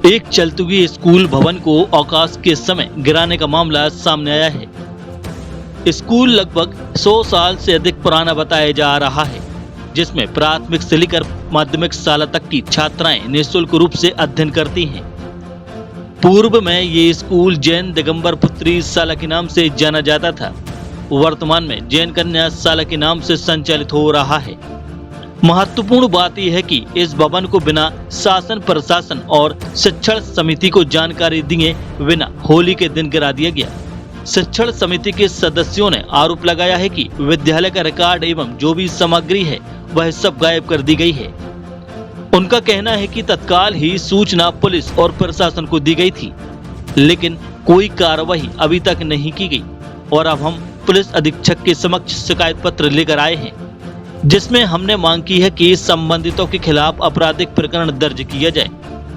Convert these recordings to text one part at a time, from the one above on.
एक चलते हुए स्कूल भवन को अवकाश के समय गिराने का मामला सामने आया है। स्कूल लगभग 100 साल से अधिक पुराना बताया जा रहा है, जिसमें प्राथमिक से लेकर माध्यमिक शाला तक की छात्राएं निःशुल्क रूप से अध्ययन करती हैं। पूर्व में ये स्कूल जैन दिगंबर पुत्री शाला के नाम से जाना जाता था। वर्तमान में जैन कन्या शाला के नाम से संचालित हो रहा है। महत्वपूर्ण बात यह है कि इस भवन को बिना शासन प्रशासन और शिक्षण समिति को जानकारी दिए बिना होली के दिन गिरा दिया गया। शिक्षण समिति के सदस्यों ने आरोप लगाया है कि विद्यालय का रिकॉर्ड एवं जो भी सामग्री है वह सब गायब कर दी गई है। उनका कहना है कि तत्काल ही सूचना पुलिस और प्रशासन को दी गई थी, लेकिन कोई कार्रवाई अभी तक नहीं की गई और अब हम पुलिस अधीक्षक के समक्ष शिकायत पत्र लेकर आए हैं, जिसमें हमने मांग की है कि संबंधितों के खिलाफ आपराधिक प्रकरण दर्ज किया जाए।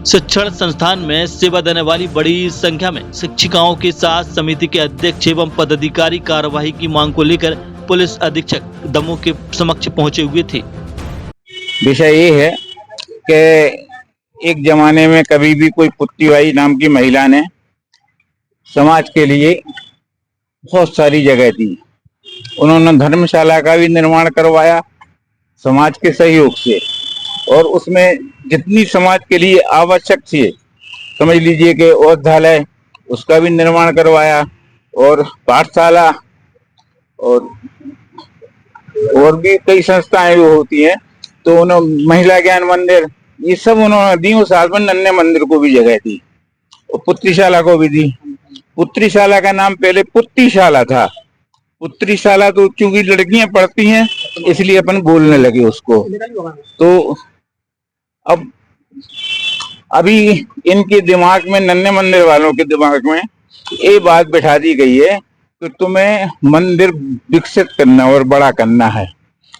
शिक्षण संस्थान में सेवा देने वाली बड़ी संख्या में शिक्षिकाओं के साथ समिति के अध्यक्ष एवं पदाधिकारी कार्रवाई की मांग को लेकर पुलिस अधीक्षक दमोह के समक्ष पहुंचे हुए थे। विषय ये है कि एक जमाने में कभी भी कोई पुत्तीबाई नाम की महिला ने समाज के लिए बहुत सारी जगह दी। उन्होंने धर्मशाला का भी निर्माण करवाया समाज के सहयोग से, और उसमें जितनी समाज के लिए आवश्यक थी, समझ लीजिए कि औषधालय, उसका भी निर्माण करवाया, और पाठशाला और भी कई संस्थाएं जो होती हैं, तो उन्होंने महिला ज्ञान मंदिर, ये सब उन्होंने दी। उस साल में नन्हे मंदिर को भी जगह दी और पुत्रीशाला को भी दी। पुत्रीशाला का नाम पहले पुत्तीशाला था। पुत्रीशाला तो चूंकि लड़कियां पढ़ती हैं इसलिए अपन बोलने लगे उसको। तो अब अभी इनके दिमाग में, नन्हे मंदिर वालों के दिमाग में ये बात बिठा दी गई है कि तुम्हें मंदिर विकसित करना और बड़ा करना है,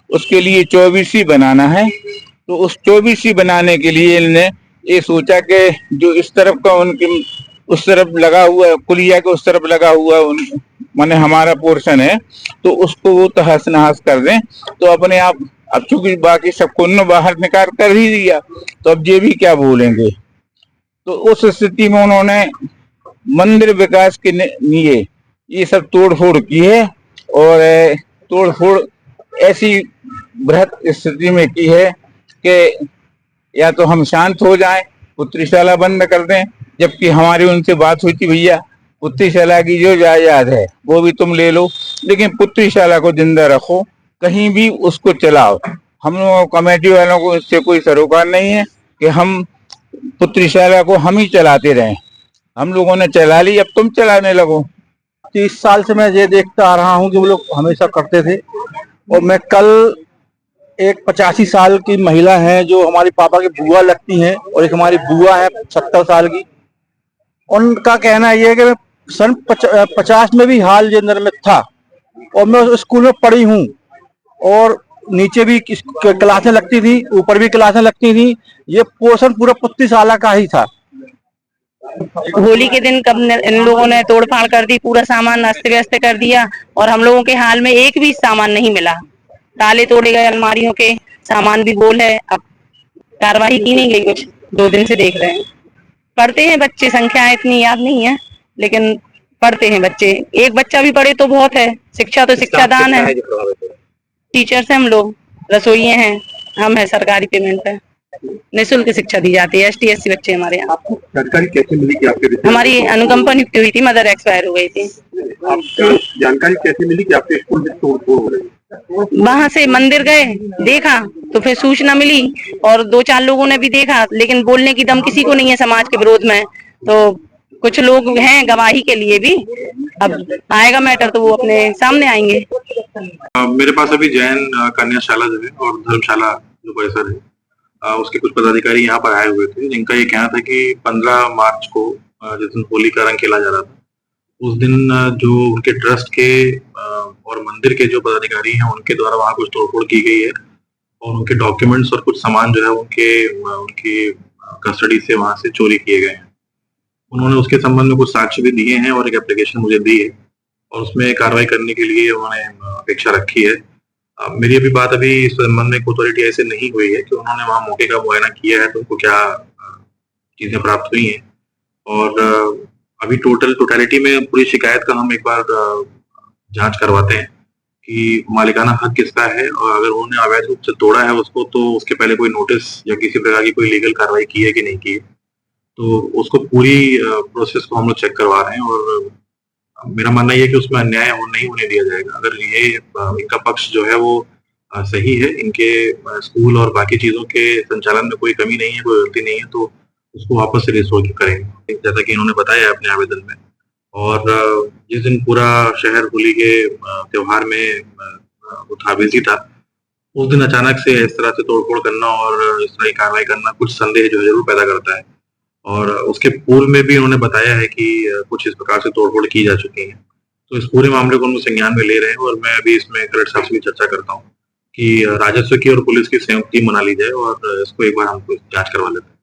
उसके लिए 24 बनाना है। तो उस 24 बनाने के लिए इन्होंने ये सोचा कि जो इस तरफ का उनके उस तरफ लगा हुआ है, कुलिया के उस तरफ लगा हुआ है, माने हमारा पोर्शन है, तो उसको वो तहस नहस कर दें। तो अपने आप, अब चूंकि बाकी सबको उन्होंने बाहर निकाल कर ही दिया, तो अब ये भी क्या बोलेंगे। तो उस स्थिति में उन्होंने मंदिर विकास के लिए ये सब तोड़ फोड़ की है, और तोड़ फोड़ ऐसी बृहत स्थिति में की है कि या तो हम शांत हो जाएं, पुत्रीशाला बंद कर दें। जबकि हमारी उनसे बात हुई थी, भैया पुत्रीशाला की जो जायदाद है वो भी तुम ले लो, लेकिन पुत्रीशाला को जिंदा रखो, कहीं भी उसको चलाओ। हम लोगों कमेटी वालों को इससे कोई सरोकार नहीं है कि हम पुत्रीशाला को हम ही चलाते रहें। हम लोगों ने चला ली, अब तुम चलाने लगो। 30 साल से मैं ये देखता आ रहा हूँ कि वो लोग हमेशा करते थे। और मैं कल एक 85 साल की महिला है जो हमारी पापा की बुआ लगती हैं, और एक हमारी बुआ है 70 साल की। उनका कहना ये है कि सन 50 में भी हाल जेंदर में था, और मैं उस स्कूल में पढ़ी हूँ, और नीचे भी क्लासें लगती थी, ऊपर भी क्लासें लगती थी। ये पोर्शन पूरा पुत्तीशाला का ही था। होली के दिन कब इन लोगों ने तोड़फाड़ कर दी, पूरा सामान अस्त व्यस्त कर दिया, और हम लोगों के हाल में एक भी सामान नहीं मिला। ताले तोड़े गए अलमारियों के, सामान भी गोल है। अब कार्रवाई की नहीं गई, कुछ 2 दिन से देख रहे हैं। पढ़ते हैं बच्चे, संख्या इतनी याद नहीं है, लेकिन पढ़ते हैं बच्चे। एक बच्चा भी पढ़े तो बहुत है। शिक्षा तो शिक्षा दान है। टीचर्स हैं हम लोग, रसोइये हैं, हम है सरकारी पेमेंट पे। निःशुल्क शिक्षा दी जाती है। ST/SC बच्चे हमारे यहाँ। जानकारी कैसे मिली कि आपके हमारी अनुकंपा नियुक्त हुई थी, मदर एक्सपायर हो गई थी। आपको जानकारी कैसे मिली कि आपके स्कूल में तोड़-फोड़ हो रही है? वहां से मंदिर गए, देखा तो फिर सूचना मिली, और 2-4 लोगों ने भी देखा, लेकिन बोलने की दम किसी को नहीं है समाज के विरोध में। तो कुछ लोग हैं गवाही के लिए भी। अब आएगा मैटर तो वो अपने सामने आएंगे। मेरे पास अभी जैन कन्याशाला जो है और धर्मशाला जो परिसर है, उसके कुछ पदाधिकारी यहाँ पर आए हुए थे, जिनका ये कहना था कि 15 मार्च को जिस दिन होली का रंग खेला जा रहा था, उस दिन जो उनके ट्रस्ट के और मंदिर के जो पदाधिकारी हैं उनके द्वारा वहाँ कुछ तोड़फोड़ की गई है, और उनके डॉक्यूमेंट्स और कुछ सामान जो है उनकी कस्टडी से वहाँ से चोरी किए गए हैं। उन्होंने उसके संबंध में कुछ साक्ष्य भी दिए हैं और एक एप्लीकेशन मुझे दी है, और उसमें कार्रवाई करने के लिए उन्होंने अपेक्षा रखी है। मेरी अभी बात अभी इस संबंध में अथॉरिटी ऐसे नहीं हुई है कि उन्होंने वहाँ मौके का मुआयना किया है तो उनको क्या चीजें प्राप्त हुई हैं और अभी टोटलिटी में पूरी शिकायत का हम एक बार जांच करवाते हैं कि मालिकाना हक किसका है और अगर उन्होंने अवैध रूप से तोड़ा है उसको तो उसके पहले कोई नोटिस या किसी प्रकार की कोई लीगल कार्रवाई की है कि नहीं की है। तो उसको पूरी प्रोसेस को हम लोग चेक करवा रहे हैं और मेरा मानना ये है कि उसमें अन्याय नहीं होने दिया जाएगा। अगर ये इनका पक्ष जो है वो सही है, इनके स्कूल और बाकी चीजों के संचालन में कोई कमी नहीं है, कोई गलती नहीं है, तो उसको वापस से रिस्टोर करेंगे जैसा कि इन्होंने बताया अपने आवेदन में। और जिस दिन पूरा शहर होली के त्योहार में वो था, बिजी था, उस दिन अचानक से इस तरह से तोड़फोड़ करना और इस तरह की कार्रवाई करना कुछ संदेह जो है जरूर पैदा करता है। और उसके पूर्व में भी उन्होंने बताया है कि कुछ इस प्रकार से तोड़फोड़ की जा चुकी है। तो इस पूरे मामले को हम लोग संज्ञान में ले रहे हैं और मैं अभी इसमें कलेक्टर साहब से भी चर्चा करता हूँ कि राजस्व की और पुलिस की संयुक्त टीम बना ली जाए और इसको एक बार हम जांच करवा लेते हैं।